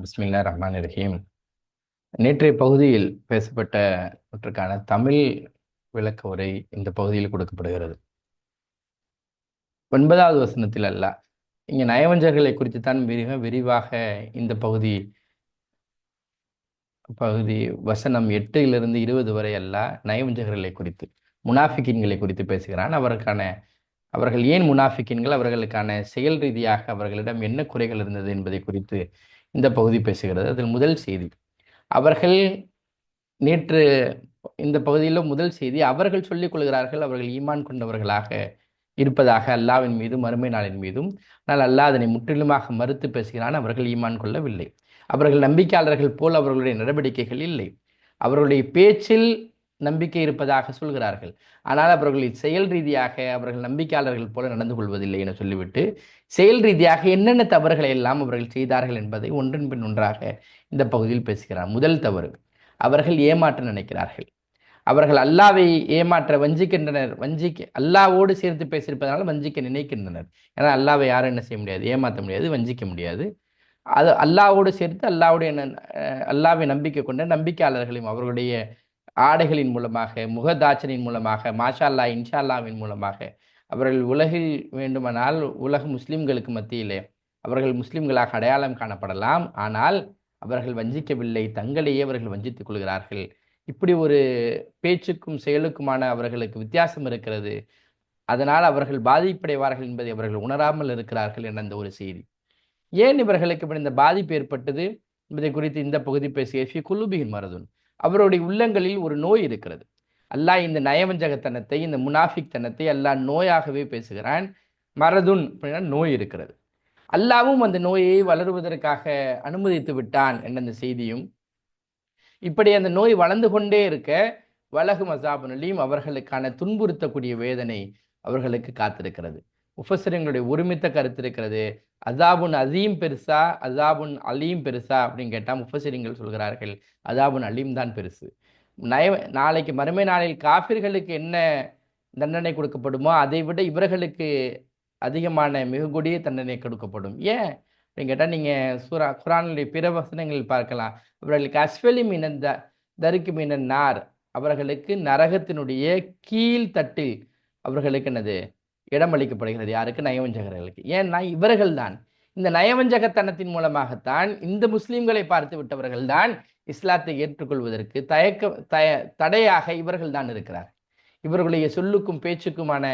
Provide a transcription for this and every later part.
பிஸ்மில்லா ரஹ்மான் ரஹீம். நேற்றைய பகுதியில் பேசப்பட்டவற்றுக்கான தமிழ் விளக்க உரை இந்த பகுதியில் கொடுக்கப்படுகிறது. 9வது வசனத்தில் அல்லாஹ் இங்கே நயவஞ்சகர்களை குறித்து தான் மிக விரிவாக இந்த பகுதி பகுதி வசனம் 8லிருந்து 20 வரை அல்லாஹ் நயவஞ்சகர்களை குறித்து, முனாஃபிக்கின்களை குறித்து பேசுகிறான். அவர்கள் ஏன் முனாஃபிக்கின்கள், அவர்களுக்கான செயல் ரீதியாக அவர்களிடம் என்ன குறைகள் இருந்தது என்பதை குறித்து இந்த பகுதி பேசுகிறது. அதில் முதல் செய்தி, அவர்கள் நேற்று இந்த பகுதியில் முதல் செய்தி, அவர்கள் சொல்லிக் கொள்கிறார்கள் அவர்கள் ஈமான் கொண்டவர்களாக இருப்பதாக அல்லாவின் மீதும் மறுமை நாளின் மீதும். ஆனால் அல்லாஹ் அதனை முற்றிலுமாக மறுத்து பேசுகிறான். அவர்கள் ஈமான் கொள்ளவில்லை. அவர்கள் நம்பிக்கையாளர்கள் போல் அவர்களுடைய நடவடிக்கைகள் இல்லை. அவர்களுடைய பேச்சில் நம்பிக்கை இருப்பதாக சொல்கிறார்கள், ஆனால் அவர்களின் செயல் ரீதியாக அவர்கள் நம்பிக்கையாளர்கள் போல நடந்து கொள்வதில்லை என சொல்லிவிட்டு, செயல் ரீதியாக என்னென்ன தவறுகளை எல்லாம் அவர்கள் செய்தார்கள் என்பதை ஒன்றன் பின் ஒன்றாக இந்த பகுதியில் பேசுகிறார். முதல் தவறு, அவர்கள் ஏமாற்ற நினைக்கிறார்கள். அவர்கள் அல்லாவை ஏமாற்ற வஞ்சிக்கின்றனர். அல்லாவோடு சேர்த்து பேசியிருப்பதனால வஞ்சிக்க நினைக்கின்றனர். ஏன்னா அல்லாவை யாரும் என்ன செய்ய முடியாது, ஏமாற்ற முடியாது, வஞ்சிக்க முடியாது. அது அல்லாவோடு சேர்த்து அல்லாவை நம்பிக்கை கொண்ட நம்பிக்கையாளர்களையும் அவர்களுடைய ஆடைகளின் மூலமாக, முகதாட்சனின் மூலமாக, மாஷா அல்லா இன்ஷா அல்லாவின் மூலமாக அவர்கள் உலகில் வேண்டுமானால் உலக முஸ்லிம்களுக்கு மத்தியிலே அவர்கள் முஸ்லிம்களாக அடையாளம் காணப்படலாம். ஆனால் அவர்கள் வஞ்சிக்கவில்லை, தங்களையே அவர்கள் வஞ்சித்துக் கொள்கிறார்கள். இப்படி ஒரு பேச்சுக்கும் செயலுக்குமான அவர்களுக்கு வித்தியாசம் இருக்கிறது. அதனால் அவர்கள் பாதிப்படைவார்கள் என்பதை அவர்கள் உணராமல் இருக்கிறார்கள் என்ற அந்த ஒரு செய்தி. ஏன் இவர்களுக்கு இப்படி இந்த பாதிப்பு ஏற்பட்டது என்பதை குறித்து இந்த பகுதி பேசிய குலுபிகின் மரதுன், அவருடைய உள்ளங்களில் ஒரு நோய் இருக்கிறது. அல்லாஹ் இந்த நயவஞ்சகத்தனத்தை, இந்த முனாஃபிக் தனத்தை அல்லாஹ் நோயாகவே பேசுகிறான். மரதுன் அப்படின்னா நோய் இருக்கிறது. அல்லாவும் அந்த நோயை வளருவதற்காக அனுமதித்து விட்டான் என்ற அந்த செய்தியும், இப்படி அந்த நோய் வளர்ந்து கொண்டே இருக்க வலகு மசாபுனலியும் அவர்களுக்கான துன்புறுத்தக்கூடிய வேதனை அவர்களுக்கு காத்திருக்கிறது. முஃபஸ்ஸிரிங்களுடைய ஒருமித்த கருத்து இருக்கிறது. அசாபுன் அசீம் பெருசா, அசாபுன் அலீம் பெருசா அப்படின்னு கேட்டால் முஃபஸ்ஸிரிங்கள் சொல்கிறார்கள் அசாபுன் அலீம் தான் பெருசு. நாளைக்கு மறுமை நாளில் காஃபிர்களுக்கு என்ன தண்டனை கொடுக்கப்படுமோ அதை விட இவர்களுக்கு அதிகமான மிக கொடிய தண்டனை கொடுக்கப்படும். ஏன் அப்படின்னு கேட்டால் நீங்கள் குரானுடைய பிற வசனங்களில் பார்க்கலாம். அவர்களுக்கு அஸ்வலி மீனந்த தருக்கு மீனன் நார், அவர்களுக்கு நரகத்தினுடைய கீழ்த்தட்டில் அவர்களுக்கு என்னது இடம் அளிக்கப்படுகிறது. யாருக்கு? நயவஞ்சகர்களுக்கு. ஏன்னா இவர்கள் தான் இந்த நயவஞ்சகத்தனத்தின் மூலமாகத்தான் இந்த முஸ்லிம்களை பார்த்து விட்டவர்கள் தான் இஸ்லாத்தை ஏற்றுக்கொள்வதற்கு தடையாக இவர்கள் தான் இருக்கிறார். இவர்களுடைய சொல்லுக்கும் பேச்சுக்குமான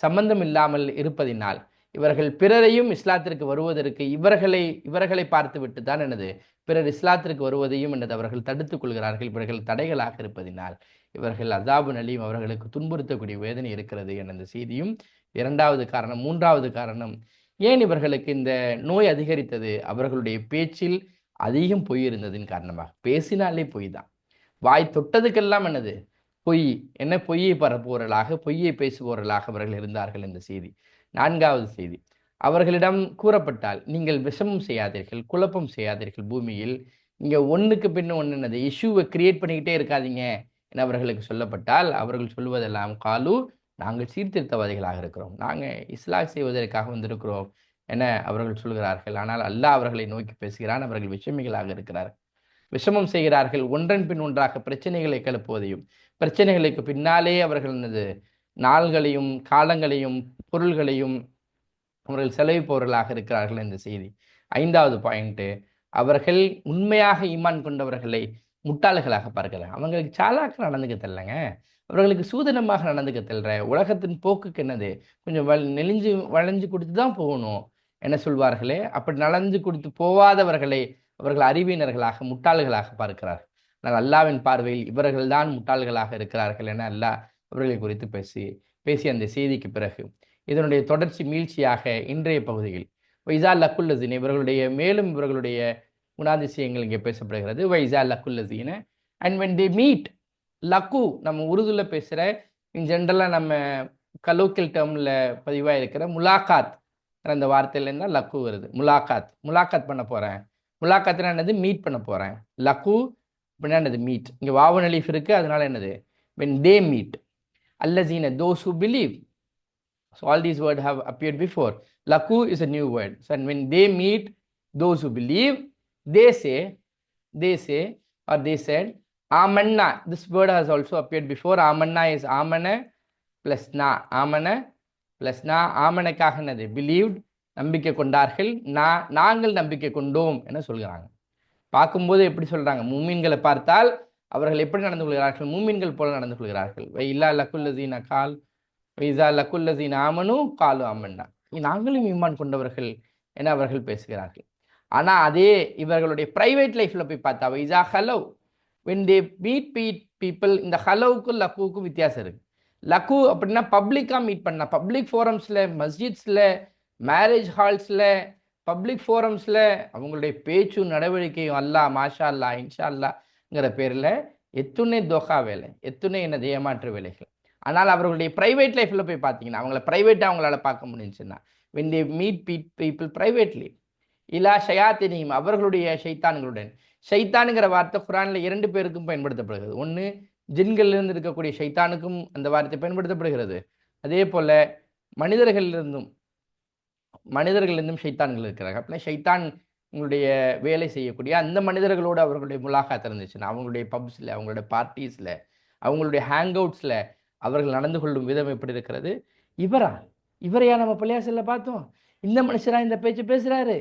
சம்பந்தம் இல்லாமல் இருப்பதினால் இவர்கள் பிறரையும் இஸ்லாத்திற்கு வருவதற்கு இவர்களை பார்த்து விட்டு தான் என்னது பிறர் இஸ்லாத்திற்கு வருவதையும் என்னது அவர்கள் தடுத்துக் கொள்கிறார்கள். இவர்கள் தடைகளாக இருப்பதினால் இவர்கள் அசாபு நலியும் அவர்களுக்கு துன்புறுத்தக்கூடிய வேதனை இருக்கிறது என்ற இந்த செய்தியும் இரண்டாவது காரணம். மூன்றாவது காரணம், ஏன் இவர்களுக்கு இந்த நோய் அதிகரித்தது? அவர்களுடைய பேச்சில் அதிகம் பொய் இருந்ததின் காரணமாக. பேசினாலே பொய் தான், வாய் தொட்டதுக்கெல்லாம் என்னது பொய். என்ன பொய்யை பரப்புவர்களாக, பொய்யை பேசுபவர்களாக அவர்கள் இருந்தார்கள் என்ற செய்தி. நான்காவது செய்தி, அவர்களிடம் கூறப்பட்டால் நீங்கள் விஷமம் செய்யாதீர்கள், குழப்பம் செய்யாதீர்கள், பூமியில் இங்கே ஒன்றுக்கு பின்ன ஒன்று என்னது இஷ்யூவை கிரியேட் பண்ணிக்கிட்டே இருக்காதீங்க என அவர்களுக்கு சொல்லப்பட்டால் அவர்கள் சொல்வதெல்லாம் காலு, நாங்கள் சீர்திருத்தவாதிகளாக இருக்கிறோம், நாங்கள் இஸ்லாம் செய்வதற்காக வந்திருக்கிறோம் என அவர்கள் சொல்கிறார்கள். ஆனால் அல்லாஹ் அவர்களை நோக்கி பேசுகிறான், அவர்கள் விஷமிகளாக இருக்கிறார்கள், விஷமம் செய்கிறார்கள். ஒன்றன் பின் ஒன்றாக பிரச்சனைகளை கிளப்புவதையும் பிரச்சனைகளுக்கு பின்னாலே அவர்கள் நாள்களையும் காலங்களையும் பொருள்களையும் அவர்கள் செலவிப்பவர்களாக இருக்கிறார்கள் என்ற செய்தி. ஐந்தாவது பாயிண்ட்டு, அவர்கள் உண்மையாக ஈமான் கொண்டவர்களை முட்டாள்களாக பார்க்கிறாங்க. அவங்களுக்கு சாலாக்க நடந்துக்க தெரியலங்க, அவர்களுக்கு சூதனமாக நடந்துக்க தெரியல. உலகத்தின் போக்குக்கு என்னது கொஞ்சம் வளைஞ்சு கொடுத்து தான் போகணும் என்ன சொல்வார்களே, அப்படி நடந்து கொடுத்து போவாதவர்களை அவர்கள் அறிவியினர்களாக முட்டாள்களாக பார்க்கிறார்கள். ஆனால் அல்லாவின் பார்வையில் இவர்கள் தான் முட்டாள்களாக இருக்கிறார்கள் என அல்லாஹ் அவர்களை குறித்து பேசி அந்த செய்திக்கு பிறகு இதனுடைய தொடர்ச்சி மீழ்ச்சியாக இன்றைய பகுதியில் வைசா லக்குல்லசீன இவர்களுடைய குணாதிசயங்கள் இங்கே பேசப்படுகிறது. வைசா லக்குல்லசீன அண்ட் வென் தே மீட், லக்கு நம்ம உருதுல பேசுகிற இன் ஜென்ரலாக நம்ம கலோக்கியல் டேர்மில் பதிவாக இருக்கிற முலாக்காத் அந்த வார்த்தையிலேருந்து தான் லக்கு வருது. முலாக்காத் பண்ண போகிறேன். முலாக்காத்னா என்னது? மீட் பண்ண போகிறேன். லக்கு அப்படின்னா என்னது? மீட். இங்கே வாவன் அலீஃப் இருக்குது, அதனால என்னது when they meet. Allazina, those who believe. So all these words have appeared before. Laku is a new word. So when they meet those who believe, they say, or they said, Amanna. This word has also appeared before. Amanna is Amana plus Na. Amana plus Na. ஆமனுக்காக என்னது? believed, நம்பிக்கை கொண்டார்கள். நாங்கள் நம்பிக்கை கொண்டோம் என சொல்கிறாங்க. பார்க்கும்போது எப்படி சொல்றாங்க? மூமின்களை பார்த்தால் அவர்கள் எப்படி நடந்து கொள்கிறார்கள்? மூமின்கள் போல நடந்து கொள்கிறார்கள். இல்லா லக்குல்லதீன கால் வைசா லக்குல்லதீன ஆமனு காலு அமன்னா. நாங்களும் ஈமான் கொண்டவர்கள் என அவர்கள் பேசுகிறார்கள். ஆனா அதே இவர்களுடைய பிரைவேட் லைஃப்ல போய் பார்த்தா Vysya hallow, when they meet people, இந்த ஹலவுக்கும் லக்குவுக்கும் வித்தியாசம் இருக்கு. லக்கு அப்படின்னா பப்ளிக்கா மீட் பண்ணா, பப்ளிக் ஃபோரம்ஸ்ல, மஸ்ஜித்ஸ்ல, மேரேஜ் ஹால்ஸ்ல, பப்ளிக் ஃபோரம்ஸ்ல அவங்களுடைய பேச்சும் நடவடிக்கையும் அல்லா மாஷா அல்லா இன்ஷா அல்லாங்கிற பேர்ல எத்துணை தோகா வேலை, எத்துணை என்னது ஏமாற்று வேலைகள். ஆனால் அவர்களுடைய பிரைவேட் லைஃப்ல போய் பார்த்தீங்கன்னா, அவங்கள பிரைவேட்டா அவங்களால பார்க்க முடிஞ்சுன்னா, when they meet people privately, இலா ஷயாத்தினியும், அவர்களுடைய ஷைத்தான்களுடன். ஷைத்தானுங்கிற வார்த்தை குரான்ல 2 பேருக்கும் பயன்படுத்தப்படுகிறது. ஒன்று ஜின்களிலிருந்து இருக்கக்கூடிய ஷைத்தானுக்கும் அந்த வார்த்தை பயன்படுத்தப்படுகிறது. அதே போல மனிதர்களிலிருந்தும் ஷைத்தான்கள் இருக்கிறாங்க. அப்படின்னா ஷைத்தான் உங்களுடைய வேலை செய்யக்கூடிய அந்த மனிதர்களோடு அவர்களுடைய முலாகாத் இருந்துச்சுன்னா, அவங்களுடைய பப்ஸில், அவங்களுடைய பார்ட்டிஸில், அவங்களுடைய ஹேங் அவுட்ஸில் அவர்கள் நடந்து கொள்ளும் விதம் எப்படி இருக்கிறது? இவரையா நம்ம பள்ளியாசல்ல பார்த்தோம், இந்த மனுஷரா இந்த பேச்சு பேசுறாரு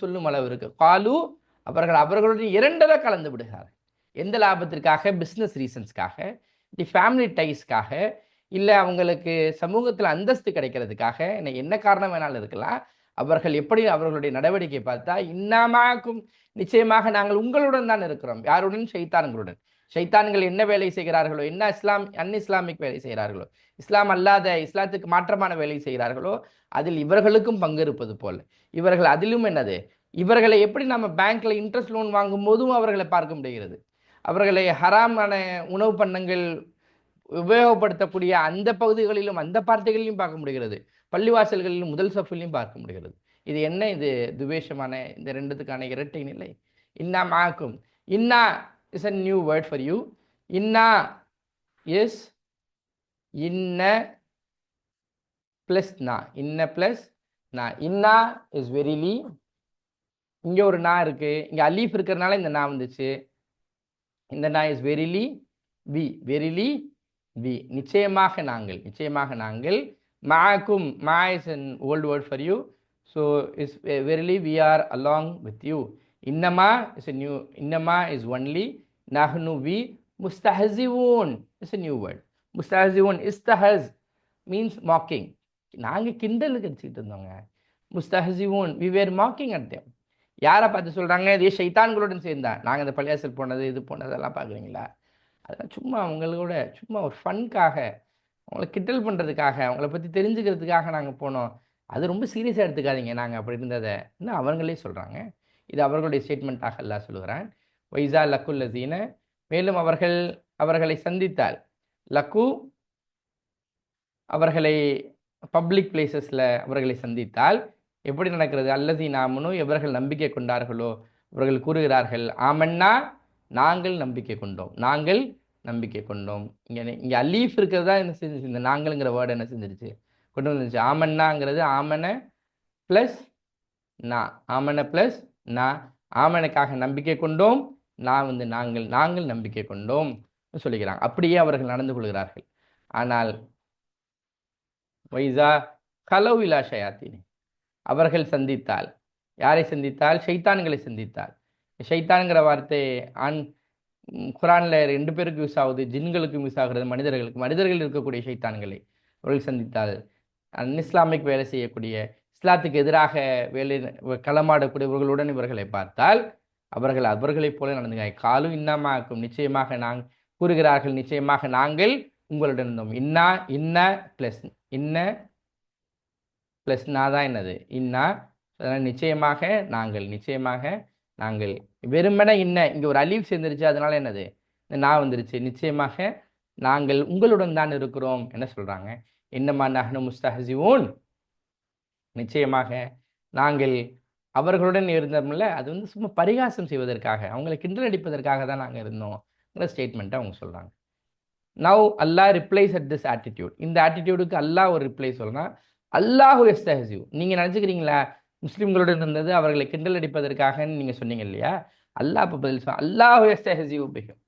சொல்லும் அளவு இருக்கு. காலு, அவர்களுடைய 2 கலந்து விடுகிறார். எந்த லாபத்திற்காக? பிஸ்னஸ் ரீசன்ஸ்க்காக, தி ஃபேமிலி டைஸ்க்காக, இல்லை அவங்களுக்கு சமூகத்தில் அந்தஸ்து கிடைக்கிறதுக்காக, என்ன காரணம் வேணாலும் இருக்கலாம். அவர்கள் எப்படி அவர்களுடைய நடவடிக்கை பார்த்தா, இன்னமாக்கும், நிச்சயமாக நாங்கள் உங்களுடன் தான் இருக்கிறோம். யாருடன்? ஷைத்தான்களுடன். ஷைத்தான்கள் என்ன வேலை செய்கிறார்களோ, என்ன அன்இஸ்லாமிக் வேலை செய்கிறார்களோ, இஸ்லாம் அல்லாத, இஸ்லாத்துக்கு மாற்றமான வேலை செய்கிறார்களோ, அதில் இவர்களுக்கும் பங்கு இருப்பது போல இவர்கள் அதிலும் என்னது, இவர்களை எப்படி நம்ம பேங்க்ல இன்ட்ரெஸ்ட் லோன் வாங்கும் போதும் அவர்களை பார்க்க முடிகிறது. அவர்களை ஹராமான உணவு பண்டங்கள் உபயோகப்படுத்தக்கூடிய அந்த பகுதிகளிலும் அந்த பார்ட்டிகளிலும் பார்க்க முடிகிறது. பள்ளிவாசல்களிலும் முதல் சஃபிலையும் பார்க்க முடிகிறது. இது என்ன? இது துவேஷமான இந்த 2த்துக்கான இரட்டை நிலை. இன்னா மாக்கும். இன்னா is a new word for you. Inna is inna plus na. Inna plus na. Inna is verily. இங்க ஒரு நா இருக்கு, இங்க அலீஃப் இருக்கிறதுனால இந்த நா வந்துச்சு. இந்த நா is verily we, verily we, நிச்சயமாக நாங்கள். மாக்கும், மா is an old word for you, so is verily we are along with you. இன்னமா is a new, இன்னமா is only, nahnu we, mustahziun is a new word. mustahziun, istahz means mocking. நாங்க கிண்டலுக்கு அடிச்சுட்டு இருந்தோங்க. mustahziun, we were mocking at them. யாரை பார்த்து சொல்றாங்க? இதே ஷைத்தான்களுடன் சேர்ந்தா. நாங்கள் இந்த பள்ளியாசல் போனது, இது போனதெல்லாம் பார்க்குறீங்களா? அதெல்லாம் சும்மா அவங்களோட சும்மா ஒரு ஃபன்காக, அவங்கள கிண்டல் பண்ணுறதுக்காக, அவங்கள பற்றி தெரிஞ்சுக்கிறதுக்காக நாங்கள் போனோம். அது ரொம்ப சீரியஸாக எடுத்துக்காதீங்க நாங்கள் அப்படி இருந்ததை இன்னும் அவங்களே சொல்கிறாங்க. இது அவர்களுடைய ஸ்டேட்மெண்ட்டாக எல்லாம் சொல்லுகிறான். வைசா லக்குல்லதீன, மேலும் அவர்களை சந்தித்தால், லக்கு அவர்களை பப்ளிக் பிளேசஸில் அவர்களை சந்தித்தால் எப்படி நடக்கிறது? அல்லதீன ஆமனு, எவர்கள் நம்பிக்கை கொண்டார்களோ அவர்கள் கூறுகிறார்கள், ஆமன்னா, நாங்கள் நம்பிக்கை கொண்டோம். இங்கே அலீஃப் இருக்கிறதா என்ன செஞ்சிச்சு? இந்த நாங்கள்ங்கிற வேர்டு என்ன செஞ்சிருச்சு? கொண்டு வந்துருச்சு. ஆமன்னாங்கிறது ஆமன ப்ளஸ் நா, ஆமனுக்காக நம்பிக்கை கொண்டோம், நாங்கள் நம்பிக்கை கொண்டோம் சொல்லிக்கிறாங்க. அப்படியே அவர்கள் நடந்து கொள்கிறார்கள். ஆனால் வைசா கலவு இலா ஷயாத்தினி, அவர்கள் சந்தித்தால், யாரை சந்தித்தால்? ஷைத்தான்களை சந்தித்தால். ஷைத்தான்கிற வார்த்தை குரானில் 2 பேருக்கு யூஸ் ஆகுது, ஜின்களுக்கும் யூஸ் ஆகிறது, மனிதர்கள் இருக்கக்கூடிய ஷைத்தான்களை அவர்கள் சந்தித்தால், அன்இஸ்லாமிக் வேலை செய்யக்கூடிய, இஸ்லாத்துக்கு எதிராக களமாடக்கூடியவர்களுடன் இவர்களை பார்த்தால் அவர்களைப் போல நடந்துங்க. காலும் இன்னமாக்கும், நிச்சயமாக கூறுகிறார்கள், நிச்சயமாக நாங்கள் உங்களுடன் இருந்தோம். இன்ன ப்ளஸ் நான் தான் என்னது? இன்னா. நிச்சயமாக நாங்கள் வெறுமனே இங்கே ஒரு அலீஃப் சேர்ந்துருச்சு, அதனால என்னது? இந்த நான் வந்துருச்சு. நிச்சயமாக நாங்கள் உங்களுடன் தான் இருக்கிறோம் என்ன சொல்கிறாங்க? இன்னமா நஹ்னு முஸ்தஹ்சிஊன், நிச்சயமாக நாங்கள் அவர்களுடன் இருந்தோம்ல, அது சும்மா பரிகாசம் செய்வதற்காக, அவங்களை கிண்டல் அடிப்பதற்காக தான் நாங்கள் இருந்தோம்ங்கிற ஸ்டேட்மெண்ட்டை அவங்க சொல்கிறாங்க. Now Allah replies at this attitude. இந்த ஆட்டிடியூடுக்கு அல்லாஹ் ஒரு ரிப்ளை சொல்லலாம். அல்லாஹு எஸ்தஹ்சியூ. நீங்கள் நினச்சிக்கிறீங்களா முஸ்லீம்களுடன் இருந்தது அவர்களை கிண்டல் அடிப்பதற்காகன்னு நீங்கள் சொன்னீங்க இல்லையா? அல்லாஹ் இப்போ பதில் சொல், அல்லாஹு எஸ்தஹ்சியூ பிஹிம்.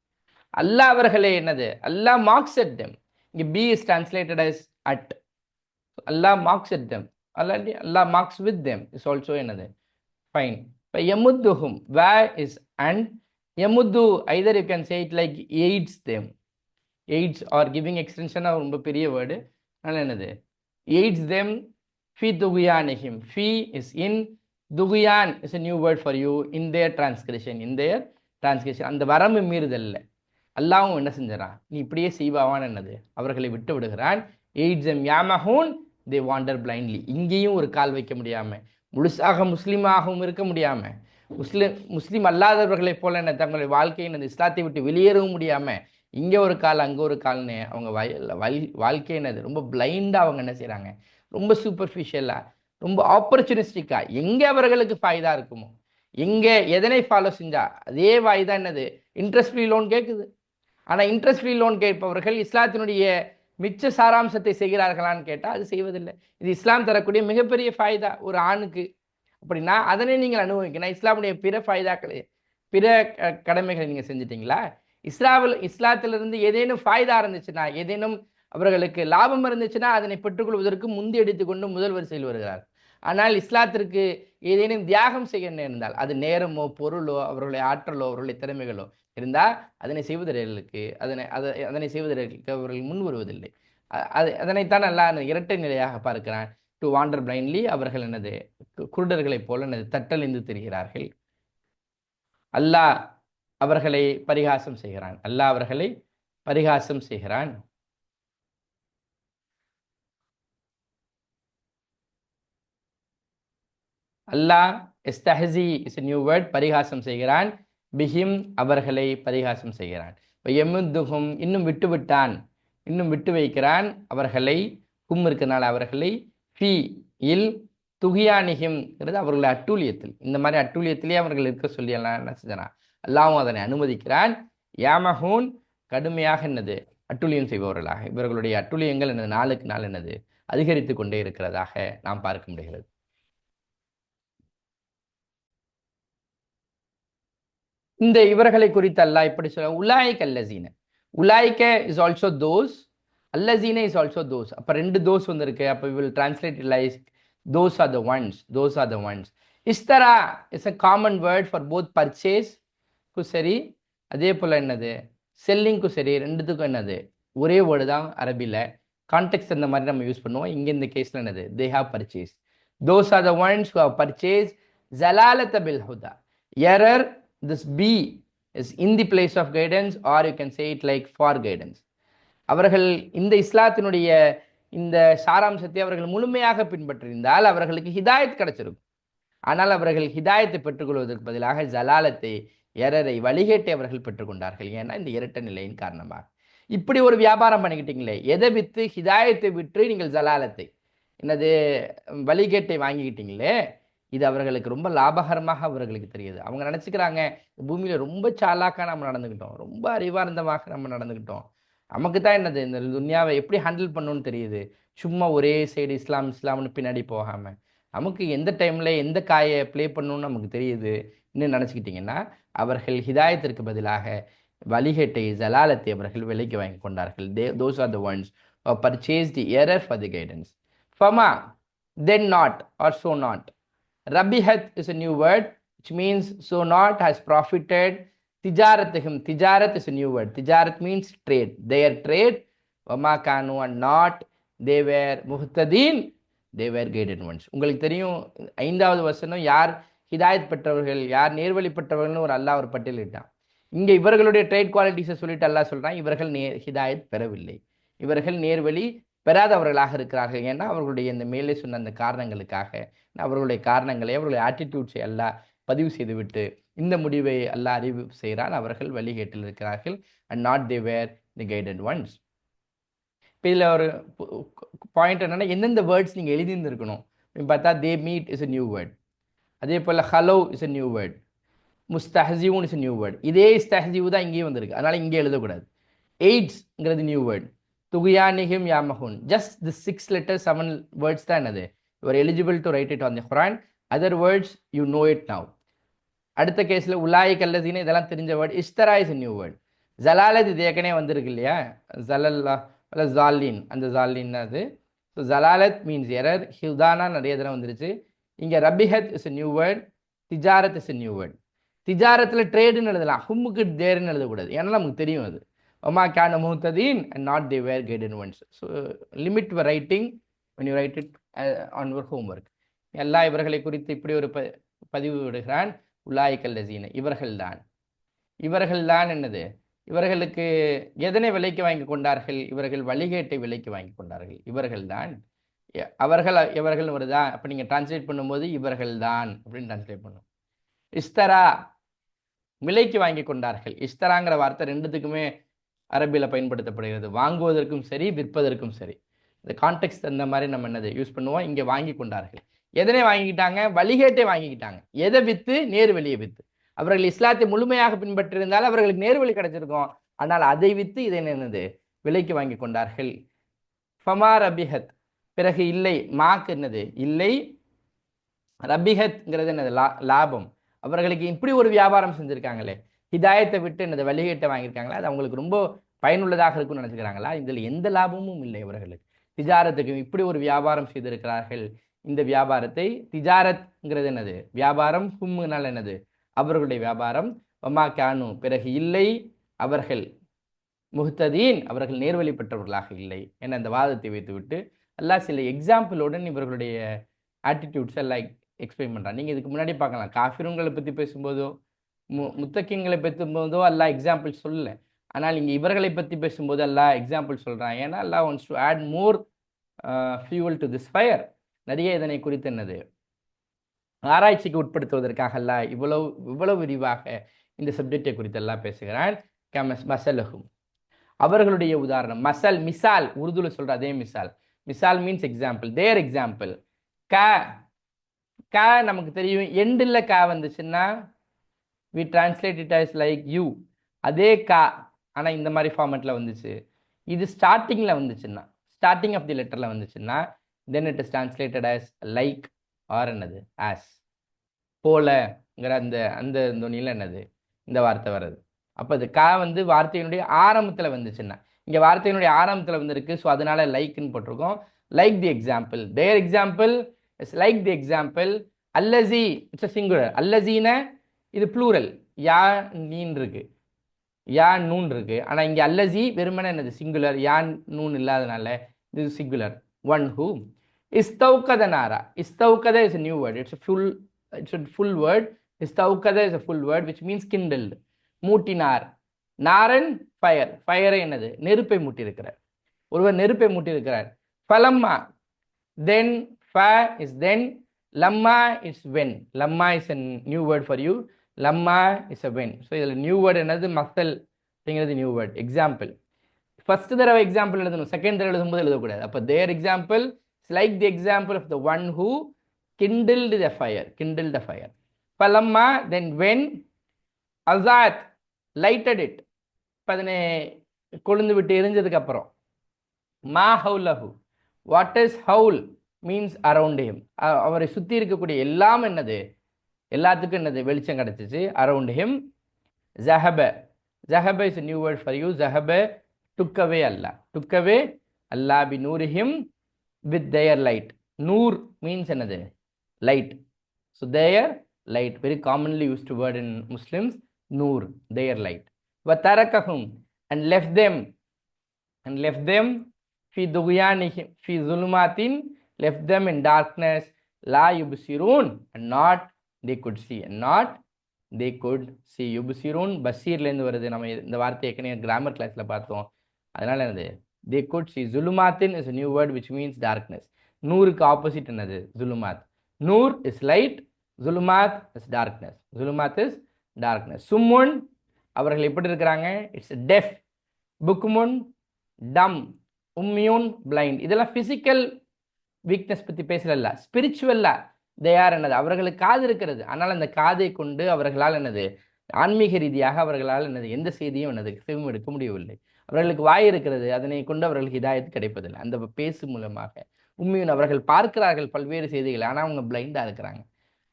அல்லாஹ் அவர்களே என்னது, அல்லாஹ் மார்க்ஸ் அட் தெம். இங்கே பி is translated as at. Allah mocks at them, அல்லாட்டி Allah mocks with them is also என்னது ஃபைன். இப்போ எமுத்துஹும் வே இஸ் அண்ட் எமுத்து either you can say it like aids them. Aids are giving எக்ஸ்டென்ஷனாக ரொம்ப பெரிய வேர்டு. அதனால் என்னது aids them fi dughyanihim. Fi is in, dughyan is a new word for you, in their transgression, in their transgression. அந்த வரம்பு மீறுதல்ல அல்லாஹ்வும் என்ன செஞ்சான், நீ இப்படியே செய்வாவான் என்னது அவர்களை விட்டு விடுகிறான். aids them yamahun, they wander blindly. இங்கேயும் ஒரு கால் வைக்க முடியாம, முழுசாக முஸ்லீமாகவும் இருக்க முடியாம, முஸ்லீம் அல்லாதவர்களைப் போல என்ன தங்களுடைய வாழ்க்கையின் அந்த இஸ்லாத்தை விட்டு வெளியேறவும் முடியாம, இங்கே ஒரு கால் அங்கே ஒரு கால்னு அவங்க வாழ்க்கை என்னது ரொம்ப பிளைண்டாக அவங்க என்ன செய்கிறாங்க, ரொம்ப சூப்பர்ஃபிஷியலாக, ரொம்ப ஆப்பர்ச்சுனிஸ்டிக்காக, எங்கே அவர்களுக்கு ஃபாய்தா இருக்குமோ, எங்கே எதனை ஃபாலோ செஞ்சா அதே வாய் தான் என்னது இன்ட்ரெஸ்ட் ஃப்ரீ லோன் கேட்குது. ஆனால் இன்ட்ரெஸ்ட் ஃப்ரீ லோன் கேட்பவர்கள் இஸ்லாத்தினுடைய மிச்ச சாராம்சத்தை செய்கிறார்களான்னு கேட்டால் அது செய்வதில்லை. இது இஸ்லாம் தரக்கூடிய மிகப்பெரிய ஃபாய்தா ஒரு ஆணுக்கு. அப்படின்னா அதனை நீங்கள் அனுபவிக்கணும். இஸ்லாமுடைய பிற ஃபாய்தாக்களை, பிற கடமைகளை நீங்கள் செஞ்சிட்டிங்களா? இஸ்லாத்திலிருந்து ஏதேனும் ஃபாய்தா இருந்துச்சுன்னா, ஏதேனும் அவர்களுக்கு லாபம் இருந்துச்சுன்னா அதனை பெற்றுக்கொள்வதற்கு முந்தி எடுத்துக்கொண்டு முதல் வரிசையில் வருகிறார். ஆனால் இஸ்லாத்திற்கு ஏதேனும் தியாகம் செய்ய நேர்ந்தால், அது நேரமோ பொருளோ அவர்களுடைய ஆற்றலோ அவர்களுடைய திறமைகளோ இருந்தால் அதனை செய்வதற்கு அதனை செய்வதற்கு அவர்கள் முன் வருவதில்லை. அதனைத்தான் நல்லா அந்த இரட்டை நிலையாக பார்க்கிறான். டு வாண்டர் பிளைண்ட்லி, அவர்கள் என்னது குருடர்களைப் போல என்னது தட்டழிந்து திரிகிறார்கள். அல்லாஹ் அவர்களை பரிகாசம் செய்கிறான். அல்லாஹ் அவர்களை பரிகாசம் செய்கிறான். அல்லாஹ் எஸ்தஹ்சி இஸ் நியூ வேர்ட், பரிகாசம் செய்கிறான். பிஹிம் அவர்களை பரிகாசம் செய்கிறான். எமுத்துஹும் இன்னும் விட்டு விட்டான், இன்னும் விட்டு வைக்கிறான் அவர்களை. கும் இருக்கிறனால அவர்களை. ஃபி இல் துகியானிஹிம்ங்கிறது அவர்களுடைய அட்டூழியத்தில். இந்த மாதிரி அட்டூழியத்திலே அவர்கள் இருக்க சொல்லி எல்லாம் என்ன செஞ்சான், அல்லாவும் அதனை அனுமதிக்கிறான். யாமஹூன் கடுமையாக என்னது அட்டூழியம் செய்பவர்களாக. இவர்களுடைய அட்டூழியங்கள் என்னது நாளுக்கு நாள் என்னது அதிகரித்து கொண்டே இருக்கிறதாக நாம் பார்க்க முடிகிறது. இந்த இவர்களை குறித்து அல்லாஹ் இப்படி சொல்ல, உலாய்க் அல்லசீன. உலாய்க்க இஸ் ஆல்சோ தோஸ், அல்லசீன இஸ் ஆல்சோ தோஸ். அப்போ ரெண்டு தோஸ் வந்திருக்கு. அப்போ will translate like those are the ones, those are the ones. இஸ்தரா is a common word for both purchase க்கு சரி, அதே போல் என்னது செல்லிங்க்கும் சரி, ரெண்டுத்துக்கும் என்னது ஒரே வேர்டு தான் அரபியில். கான்டெக்ட் இந்த மாதிரி நம்ம யூஸ் பண்ணுவோம். இங்கே இந்த கேஸில் என்னது they have purchased. those are the ones who have purchased zalalata bil huda. Error, this B is in the place of guidance, or you can say it like for guidance. அவர்கள் இந்த இஸ்லாத்தினுடைய இந்த சாராம்சத்தை அவர்கள் முழுமையாக பின்பற்றியிருந்தால் அவர்களுக்கு ஹிதாயத் கிடைச்சிருக்கும். ஆனால் அவர்கள் ஹிதாயத்தை பெற்றுக்கொள்வதற்கு பதிலாக ஜலாலத்தை, எரரை, வழிகேட்டை அவர்கள் பெற்றுக்கொண்டார்கள். ஏன்னா இந்த இரட்டை நிலையின் காரணமாக. இப்படி ஒரு வியாபாரம் பண்ணிக்கிட்டீங்களே, எதை விற்று, ஹிதாயத்தை விற்று நீங்கள் ஜலாலத்தை, என்னது வழிகேட்டை வாங்கிக்கிட்டீங்களே, இது அவர்களுக்கு ரொம்ப லாபகரமாக அவர்களுக்கு தெரியுது. அவங்க நினச்சிக்கிறாங்க பூமியில் ரொம்ப சாலாக்காக நம்ம நடந்துக்கிட்டோம், ரொம்ப அறிவார்ந்தமாக நம்ம நடந்துக்கிட்டோம், நமக்கு தான் என்னது இந்த துன்யாவை எப்படி ஹேண்டில் பண்ணணும்னு தெரியுது, சும்மா ஒரே சைடு இஸ்லாம் இஸ்லாம்னு பின்னாடி போகாமல் நமக்கு எந்த டைமில் எந்த காயை ப்ளே பண்ணணும்னு நமக்கு தெரியுது இன்னும் நினச்சிக்கிட்டிங்கன்னா, அவர்கள் ஹிதாயத்திற்கு பதிலாக வழிகேட்டை, ஜலாலத்தை அவர்கள் விலைக்கு வாங்கி கொண்டார்கள். those are the ones who purchased the error for the guidance. Fama, then not or so not. Rabihat is a new word which means so not has profited. Tijaratihim, tijarat is a new word. Tijarat means trade. Their trade. Wama kanu and not. They were muhtadin. They were guided ones. உங்களுக்கு தெரியும் 5வது வசனம் யார் ஹிதாயத் பெற்றவர்கள், யார் நேர்வழி பெற்றவர்கள்னு ஒரு அல்லாஹ் ஒரு பட்டியலிட்டான். இங்கே இவர்களுடைய ட்ரேட் குவாலிட்டிஸை சொல்லிட்டு அல்லாஹ் சொல்கிறான், இவர்கள் ஹிதாயத் பெறவில்லை, இவர்கள் நேர்வழி பெறாதவர்களாக இருக்கிறார்கள். ஏன்னா அவர்களுடைய இந்த மேலே சொன்ன அந்த காரணங்களுக்காக, அவர்களுடைய காரணங்களை, அவர்களுடைய ஆட்டிடியூட்ஸை எல்லாம் பதிவு செய்துவிட்டு இந்த முடிவை அல்லாஹ் அறிவு செய்கிறான், அவர்கள் வழிகேட்டில் இருக்கிறார்கள். And not they were the guided ones. இப்போ இதில் ஒரு பாயிண்ட் என்னென்னா, எந்தெந்த வேர்ட்ஸ் நீங்கள் எழுதியிருந்துருக்கணும் அப்படின்னு பார்த்தா, they meet is a new word. அதே போல் ஹலோ இஸ் a நியூ வேர்ட். முஸ்தஹ்சியூன் இஸ் a நியூ வேர்ட். இதே இஸ்தஹ்சியூ தான் இங்கேயும் வந்திருக்கு, அதனால் இங்கே எழுதக்கூடாது. எய்ட்ஸ்ங்கிறது நியூ வேர்ட், துகுயானிஹிம் யாமஹூன். ஜஸ்ட் தி 6 letters 7 words தான் என்னது, you are eligible to write it on the Quran. Other words you know it now. அடுத்த கேஸில் உலாய் கல்லதீன, இதெல்லாம் தெரிஞ்ச வேர்ட். இஸ்தரா இஸ் நியூ வேர்ட். ஜலாலத் இது ஏற்கனவே வந்திருக்கு இல்லையா, ஜலல்லா அல்ல ஜாலின், அந்த ஜாலின் அது. ஸோ ஜலாலத் மீன்ஸ் எரர். ஹிதானா நிறைய தடவை வந்துருச்சு. இங்கே ரபிஹத் இஸ் நியூ வேர்ட். திஜாரத் இஸ் நியூ வேர்ட். திஜாரத்தில் ட்ரேடுன்னு எழுதலாம், ஹும்முக்கு தேர்ன்னு எழுதக்கூடாது, ஏன்னா நமக்கு தெரியும் அது. ஒமா கேன் முஹ்ததீன் and not they were guided ones. So limit your writing when you write it on your homework. எல்லா இவர்களை குறித்து இப்படி ஒரு பதிவு விடுகிறான். உலாய்கல் லசீன, இவர்கள்தான். இவர்கள்தான் என்னது, இவர்களுக்கு எதனை விலைக்கு வாங்கி கொண்டார்கள், இவர்கள் வழிகேட்டை விலைக்கு வாங்கி கொண்டார்கள். இவர்கள்தான், அவர்கள் இவர்கள் வருதா, அப்போ நீங்கள் டிரான்ஸ்லேட் பண்ணும்போது இவர்கள்தான் அப்படின்னு டிரான்ஸ்லேட் பண்ணும். இஸ்தரா விலைக்கு வாங்கி கொண்டார்கள். இஸ்தராங்கிற வார்த்தை ரெண்டுத்துக்குமே அரபியில் பயன்படுத்தப்படுகிறது, வாங்குவதற்கும் சரி விற்பதற்கும் சரி. இந்த கான்டெக்ட் அந்த மாதிரி நம்ம என்னது யூஸ் பண்ணுவோம். இங்கே வாங்கி கொண்டார்கள், எதனை வாங்கிக்கிட்டாங்க, வழிகேட்டை வாங்கிக்கிட்டாங்க. எதை விற்று, நேர் வழியை விற்று. அவர்கள் இஸ்லாத்தை முழுமையாக பின்பற்றிருந்தால் அவர்களுக்கு நேர்வழி கிடைச்சிருக்கும். ஆனால் அதை விற்று இதை என்னது விலைக்கு வாங்கி கொண்டார்கள். ஃபமா ரபிஹத், பிறகு இல்லை, மாக்கு என்னது இல்லை, ரபிஹத்ங்கிறது என்னது லாபம். அவர்களுக்கு இப்படி ஒரு வியாபாரம் செஞ்சுருக்காங்களே, ஹிதாயத்தை விட்டு என்னது வழிகேட்டை வாங்கியிருக்காங்களா, அது அவங்களுக்கு ரொம்ப பயனுள்ளதாக இருக்கும்னு நினச்சிக்கிறாங்களா? இதில் எந்த லாபமும் இல்லை அவர்களுக்கு. திஜாரத்துக்கு இப்படி ஒரு வியாபாரம் செய்திருக்கிறார்கள். இந்த வியாபாரத்தை, திஜாரத்ங்கிறது என்னது வியாபாரம், ஹும்முனால் என்னது அவர்களுடைய வியாபாரம். ஒமா கேனு, பிறகு இல்லை அவர்கள், முஹ்ததீன் அவர்கள் நேர்வழி பெற்றவர்களாக இல்லை என அந்த வாதத்தை வைத்துவிட்டு அல்லாஹ் சில எக்ஸாம்பிளுடன் இவர்களுடைய ஆட்டிடியூட்ஸ் எல்லாம் எக்ஸ்பிளைன் பண்ணுறான். நீங்கள் இதுக்கு முன்னாடி பார்க்கலாம், காஃபிருங்களை பற்றி பேசும்போதோ முத்தக்கிங்களை பேசும்போதோ அல்லாஹ் எக்ஸாம்பிள் சொல்லலை. ஆனால் இங்கே இவர்களை பற்றி பேசும்போது அல்லாஹ் எக்ஸாம்பிள் சொல்கிறான். ஏன்னா Allah wants to add more fuel to this fire. நிறைய இதனை குறித்து என்னது ஆராய்ச்சிக்கு உட்படுத்துவதற்காக அல்லாஹ் இவ்வளவு விரிவாக இந்த சப்ஜெக்டை குறித்து எல்லாம் பேசுகிறான். மசலஹும், அவர்களுடைய உதாரணம். மசல், மிசால், உருதுல சொல்ற அதே மிசால். மிசால் மீன்ஸ் எக்ஸாம்பிள், தேர் எக்ஸாம்பிள். க நமக்கு தெரியும், எண்டில் க வந்துச்சுன்னா we translate it as like you. அதே கா ஆனால் இந்த மாதிரி ஃபார்மேட்டில் வந்துச்சு. இது ஸ்டார்டிங்கில் வந்துச்சுன்னா, ஸ்டார்டிங் ஆஃப் தி லெட்டரில் வந்துச்சுன்னா then it is translated as like or என்னது ஆஸ், போலங்கிற அந்த அந்த துணியில் என்னது இந்த வார்த்தை வருது. அப்போ அது கா வந்து வார்த்தையினுடைய ஆரம்பத்தில் வந்துச்சுன்னா, இங்கே வார்த்தையினுடைய ஆரம்பத்தில் வந்துருக்கு. ஸோ அதனால லைக்னு போட்டிருக்கோம். Like the example, there example is like the example. அல்லசி இட்ஸ் அ சிங்குலர், அல்லசீன இது ப்ளூரல், யா நீன் இருக்கு, யா நூன் இருக்கு. ஆனால் இங்கே அல்லசி வெறுமனே என்னது சிங்குலர், யா நூன் இல்லாதனால இது சிங்குலர். One who. இஸ்தௌகத நாரா, இஸ்தௌகத is a new word, it's a full word. இஸ்தௌகத is a full word which means kindled. மூட்டினார். நாரன் ஃபயர், ஃபயரை என்னது நெருப்பை மூட்டியிருக்கிறார், ஒருவர் நெருப்பை மூட்டியிருக்கிறார். ஃபலம்மா, தென், ஃப இஸ் தென், லம்மா இஸ் வென். லம்மா is a new word for you, லம்மா இஸ் a when. ஸோ இதில் நியூ வேர்டு என்னது மஸ்தல் அப்படிங்கிறது நியூ வேர்டு. எக்ஸாம்பிள் ஃபர்ஸ்ட் தடவை எக்ஸாம்பிள் எழுதணும், செகண்ட் தடவை எழுதும்போது எழுதக்கூடாது. அப்போ there example is like the example of the one who kindled the fire, kindled the fire. ஃபலம்மா, தென் வென், அசாத் லைட்டட் இட், இப்போ அதனை கொழுந்து விட்டு எரிஞ்சதுக்கு அப்புறம். மா ஹவுலஹு, வாட் இஸ் ஹவுல் மீன்ஸ் அரவுண்ட் ஹிம், அவரை சுற்றி இருக்கக்கூடிய எல்லாம் என்னது எல்லாத்துக்கும் என்னது வெளிச்சம் கிடச்சிச்சு. Around him. ஜஹப, ஜஹப is new word for you. ஜஹப டுக்கவே அல்லா, டுக்கவே அல்லா பி நூரிஹிம் வித் தேயர் லைட். நூர் மீன்ஸ் என்னது light. So their light, very commonly used word in Muslims. Noor, their light. وَتَرَكَهُمْ, and left them fi dughyanihim fi zulumatin, left them in darkness, la yubsirun, and not they could see, and not they could see. yubsirun basirல இருந்து வருது. நம்ம இந்த வார்த்தை ஏற்கனவே grammar கிளாஸ்ல பார்த்தோம். அதனால என்னது they could see. zulumatin is a new word which means darkness. நூருக்கு ஆப்போசிட் என்னது zulumat. நூர் is light, zulumat is darkness. zulumat is darkness. சும்முன், அவர்கள் எப்படி இருக்கிறாங்க, இட்ஸ் டெஃப். புக்முன் டம், உம்மியூன் பிளைண்ட். இதெல்லாம் ஃபிசிக்கல் வீக்னஸ் பற்றி பேசல, ஸ்பிரிச்சுவலாக தேயார் என்னது அவர்களுக்கு காது இருக்கிறது. ஆனால் அந்த காதை கொண்டு அவர்களால் என்னது ஆன்மீக ரீதியாக அவர்களால் என்னது எந்த செய்தியும் என்னது செவிமடுக்க முடியவில்லை. அவர்களுக்கு வாய் இருக்கிறது, அதனை கொண்டு அவர்களுக்கு ஹிதாயத் கிடைப்பதில்லை. அந்த பேசு மூலமாக உம்மியூன் அவர்கள் பார்க்கிறார்கள் பல்வேறு செய்திகளை, ஆனால் அவங்க பிளைண்டா இருக்கிறாங்க.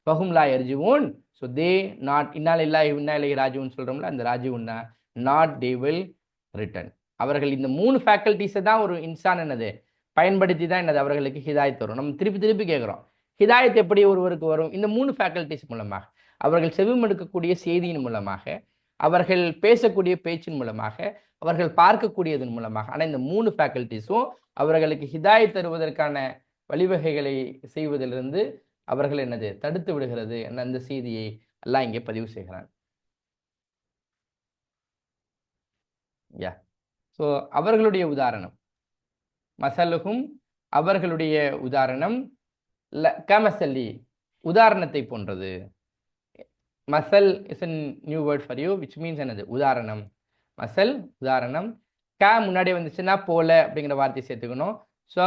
ஃபஹும் லா யர்ஜிஊன். ஸோ தே நாட் இன்னா லில்லாஹி வ இன்னா இலைஹி ராஜிஊன் சொல்கிறோம்ல, அந்த ராஜிஊன்னா நாட் தே வில் ரிட்டர்ன். அவர்கள் இந்த 3 ஃபேக்கல்ட்டிஸை தான் ஒரு இன்சான் என்னது பயன்படுத்தி தான் என்னது அவர்களுக்கு ஹிதாயத் வரும். நம்ம திருப்பி திருப்பி கேட்குறோம், ஹிதாயத் எப்படி ஒருவருக்கு வரும்? இந்த 3 ஃபேக்கல்ட்டிஸ் மூலமாக, அவர்கள் செவிமடுக்கக்கூடிய செய்தியின் மூலமாக, அவர்கள் பேசக்கூடிய பேச்சின் மூலமாக, அவர்கள் பார்க்கக்கூடியதன் மூலமாக. ஆனால் இந்த 3 ஃபேக்கல்ட்டிஸும் அவர்களுக்கு ஹிதாயத் தருவதற்கான வழிவகைகளை செய்வதிலிருந்து அவர்கள் என்னது தடுத்து விடுகிறது என்ற அந்த செய்தியை அல்லாஹ் இங்கே பதிவு செய்கிறான். யா ஸோ அவர்களுடைய உதாரணம் மசலுகும், அவர்களுடைய உதாரணம் கமசல்லி உதாரணத்தை போன்றது. மசல் is a new word for you which means என்னது உதாரணம். மசல் உதாரணம். முன்னாடி வந்துச்சுன்னா போல அப்படிங்கிற வார்த்தையை சேர்த்துக்கணும். ஸோ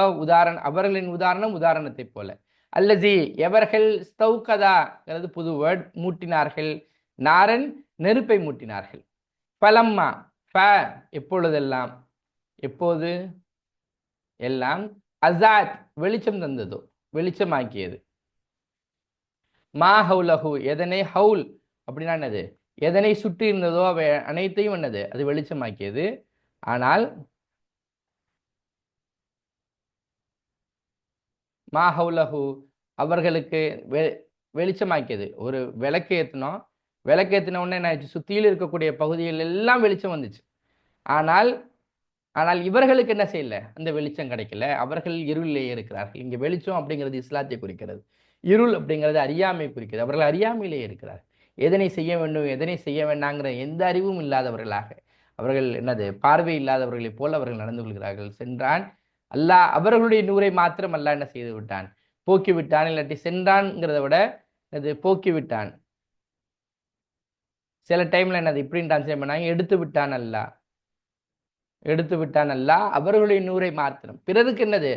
அவர்களின் உதாரணம் உதாரணத்தை போல. அல்லது எவர்கள் ஸ்தௌகதாங்கிறது புது வேர்ட், மூட்டினார்கள், நாரன் நெருப்பை மூட்டினார்கள். பலம்மா எப்பொழுதெல்லாம், எப்போது எல்லாம், அசாத் வெளிச்சம் தந்ததோ வெளிச்சமாக்கியது, மா ஹவுலஹு எதனை, ஹவுல் அப்படின்னா என்னது எதனை சுற்றி இருந்ததோ அவை அனைத்தையும் என்னது அது வெளிச்சமாக்கியது. ஆனால் மா ஹவுலஹு அவர்களுக்கு வெளிச்சமாக்கியது. ஒரு விளக்கு ஏற்றினோம், விளக்கேற்றின உடனே என்ன ஆச்சு, சுற்றியில் இருக்கக்கூடிய பகுதிகள் எல்லாம் வெளிச்சம் வந்துச்சு. ஆனால் இவர்களுக்கு என்ன செய்யல, அந்த வெளிச்சம் கிடைக்கல. அவர்கள் இருளிலேயே இருக்கிறார்கள். இங்கே வெளிச்சம் அப்படிங்கிறது இஸ்லாத்தை குறிக்கிறது, இருள் அப்படிங்கிறது அறியாமை குறிக்கிறது. அவர்கள் அறியாமையிலேயே இருக்கிறார். எதனை செய்ய வேண்டும் எதனை செய்ய வேண்டாங்கிற எந்த அறிவும் இல்லாதவர்களாக, அவர்கள் என்னது பார்வை இல்லாதவர்களைப் போல் அவர்கள் நடந்து கொள்கிறார்கள். சென்றான் அல்லாஹ் அவர்களுடைய நூரை மாத்திரம் அல்லாஹ் என்ன செய்து விட்டான், போக்கி விட்டான். இல்லாட்டி சென்றான்ங்கிறத விட அது போக்கி விட்டான். சில டைம்ல என்னது இப்படின்னு டிரான்ஸ்லேட் பண்ணாங்க, எடுத்து விட்டான் அல்லாஹ், எடுத்து விட்டான் அல்லாஹ் அவர்களுடைய நூரை மாத்திரம். பிறருக்கு என்னது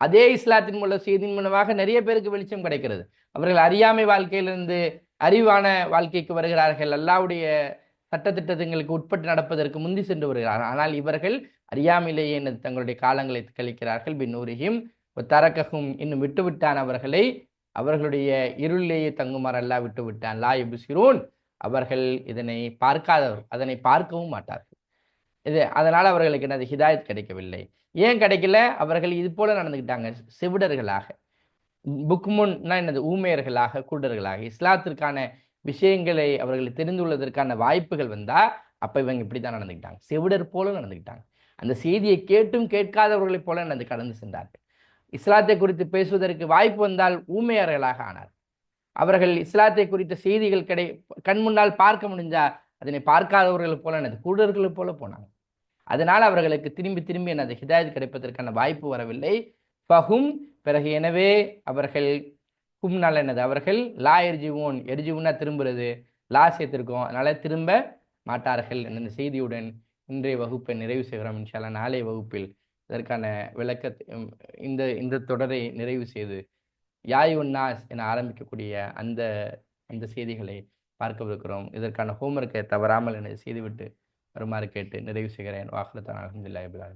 அதே இஸ்லாத்தின் மூலம் செய்தியின் மூலமாக நிறைய பேருக்கு வெளிச்சம் கிடைக்கிறது. அவர்கள் அறியாமை வாழ்க்கையிலிருந்து அறிவான வாழ்க்கைக்கு வருகிறார்கள். அல்லாஹ்வுடைய சட்டத்திட்டங்களுக்கு உட்பட்டு நடப்பதற்கு முந்தி சென்று வருகிறார்கள். ஆனால் இவர்கள் அறியாமையிலேயே தங்களுடைய காலங்களை கழிக்கிறார்கள். பின்னூரிஹிம் தரக்ககும் இன்னும் விட்டுவிட்டான் அவர்களை, அவர்களுடைய இருளிலேயே தங்குமாறு அல்லாஹ் விட்டு விட்டான். லா யுப்சிரூன் அவர்கள் இதனை பார்க்காதவர், அதனை பார்க்கவும் மாட்டார்கள். அதனால அவர்களுக்கு என்னது ஹிதாயத் கிடைக்கவில்லை. ஏன் கிடைக்கல? அவர்கள் இது போல நடந்துக்கிட்டாங்க, செவிடர்களாக. புக்முன்னா என்னது ஊமையர்களாக, கூடர்களாக. இஸ்லாத்திற்கான விஷயங்களை அவர்கள் தெரிந்து கொள்வதற்கான வாய்ப்புகள் வந்தா அப்ப இவங்க இப்படித்தான் நடந்துக்கிட்டாங்க, செவிடர் போல நடந்துக்கிட்டாங்க. அந்த செய்தியை கேட்டும் கேட்காதவர்களைப் போல நடந்து கடந்து சென்றார்கள். இஸ்லாத்தை குறித்து பேசுவதற்கு வாய்ப்பு வந்தால் ஊமையர்களாக ஆனார். அவர்கள் இஸ்லாத்தை குறித்த செய்திகள் கண் முன்னால் பார்க்க முடிஞ்சா அதனை பார்க்காதவர்கள் போல என்னது கூடர்கள் போல போனாங்க. அதனால் அவர்களுக்கு திரும்பி திரும்பி என்னது ஹிதாயத் கிடைப்பதற்கான வாய்ப்பு வரவில்லை. ஃபஹும் பிறகு எனவே அவர்கள் ஹும்னால் என்னது அவர்கள் லா எர்ஜிவோன், எர்ஜிவுன்னா திரும்புறது, லா சேர்த்திருக்கோம், அதனால திரும்ப மாட்டார்கள் என்ற செய்தியுடன் இன்றைய வகுப்பை நிறைவு செய்கிறோம். இன்ஷா அல்லாஹ் நாளைய வகுப்பில் இதற்கான விளக்கத்தை இந்த தொடரை நிறைவு செய்து யாயுன்னாஸ் என ஆரம்பிக்கக்கூடிய அந்த செய்திகளை பார்க்கவிருக்கிறோம். இதற்கான ஹோம்ஒர்க்கை தவறாமல் என்னை செய்துவிட்டு வருமாறு கேட்டு நிறைவு செய்கிறேன். வாஹ்லத்தான் அல்ஹம்துலில்லாஹி ரப்பில் ஆலமீன்.